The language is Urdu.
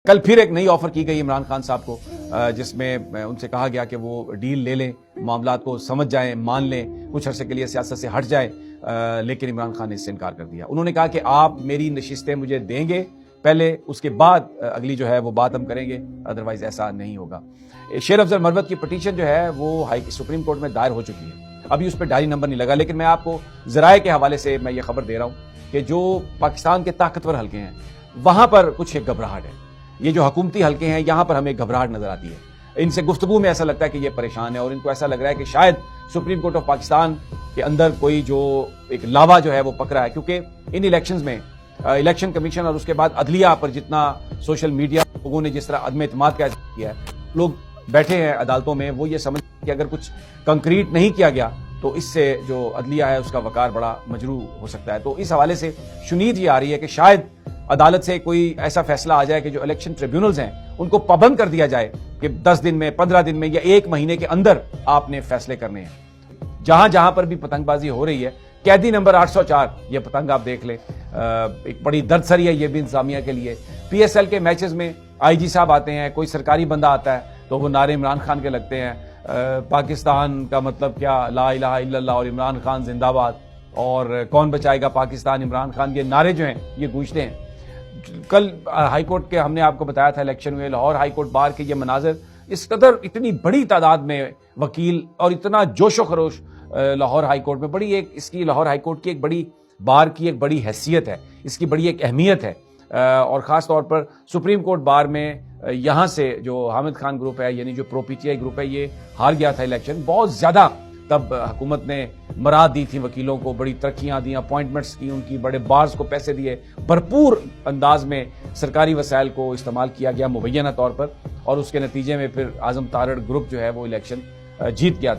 کل پھر ایک نئی آفر کی گئی عمران خان صاحب کو، جس میں ان سے کہا گیا کہ وہ ڈیل لے لیں، معاملات کو سمجھ جائیں، مان لیں، کچھ عرصے کے لیے سیاست سے ہٹ جائیں، لیکن عمران خان نے اس سے انکار کر دیا۔ انہوں نے کہا کہ آپ میری نشستیں مجھے دیں گے پہلے، اس کے بعد اگلی جو ہے وہ بات ہم کریں گے، ادروائز ایسا نہیں ہوگا۔ شیر افضل مروت کی پٹیشن جو ہے وہ سپریم کورٹ میں دائر ہو چکی ہے، ابھی اس پہ ڈائری نمبر نہیں لگا، لیکن میں آپ کو ذرائع کے حوالے سے میں یہ خبر دے رہا ہوں کہ جو پاکستان کے طاقتور حلقے ہیں وہاں پر کچھ ایک گھبراہٹ ہے۔ یہ جو حکومتی حلقے ہیں یہاں پر ہمیں گھبراہٹ نظر آتی ہے، ان سے گفتگو میں ایسا لگتا ہے کہ یہ پریشان ہے، اور ان کو ایسا لگ رہا ہے کہ شاید سپریم کورٹ آف پاکستان کے اندر کوئی جو ایک لاوا جو ہے وہ پکڑا ہے، کیونکہ ان الیکشنز میں الیکشن کمیشن اور اس کے بعد عدلیہ پر جتنا سوشل میڈیا لوگوں نے جس طرح عدم اعتماد کا اظہار کیا ہے، لوگ بیٹھے ہیں عدالتوں میں، وہ یہ سمجھ کہ اگر کچھ کنکریٹ نہیں کیا گیا تو اس سے جو عدلیہ ہے اس کا وقار بڑا مجروح ہو سکتا ہے۔ تو اس حوالے سے شنید یہ آ رہی ہے کہ شاید عدالت سے کوئی ایسا فیصلہ آ جائے کہ جو الیکشن ٹریبیونلز ہیں ان کو پابند کر دیا جائے کہ 10 دن میں، 15 دن میں یا 1 مہینے کے اندر آپ نے فیصلے کرنے ہیں۔ جہاں جہاں پر بھی پتنگ بازی ہو رہی ہے، قیدی نمبر 804 یہ پتنگ آپ دیکھ لیں، ایک بڑی درد سری ہے یہ بھی انتظامیہ کے لیے۔ پی ایس ایل کے میچز میں آئی جی صاحب آتے ہیں، کوئی سرکاری بندہ آتا ہے تو وہ نعرے عمران خان کے لگتے ہیں، پاکستان کا مطلب کیا، لا الہ الا اللہ اور عمران خان زندہ باد، اور کون بچائے گا پاکستان، عمران خان، یہ نعرے جو ہیں یہ گونجتے ہیں۔ کل ہائی کورٹ کے ہم نے آپ کو بتایا تھا الیکشن میں لاہور ہائی کورٹ بار کے یہ مناظر، اس قدر اتنی بڑی تعداد میں وکیل اور اتنا جوش و خروش لاہور ہائی کورٹ میں، بڑی ایک اس کی لاہور ہائی کورٹ کی ایک بڑی بار کی ایک بڑی حیثیت ہے، اس کی بڑی ایک اہمیت ہے، اور خاص طور پر سپریم کورٹ بار میں یہاں سے جو حامد خان گروپ ہے، یعنی جو پرو پی ٹی آئی گروپ ہے، یہ ہار گیا تھا الیکشن بہت زیادہ۔ تب حکومت نے مراد دی تھی وکیلوں کو، بڑی ترقیاں دی، اپوائنٹمنٹس کی ان کی، بڑے بارز کو پیسے دیے، بھرپور انداز میں سرکاری وسائل کو استعمال کیا گیا مبینہ طور پر، اور اس کے نتیجے میں پھر اعظم تارڑ گروپ جو ہے وہ الیکشن جیت گیا تھا۔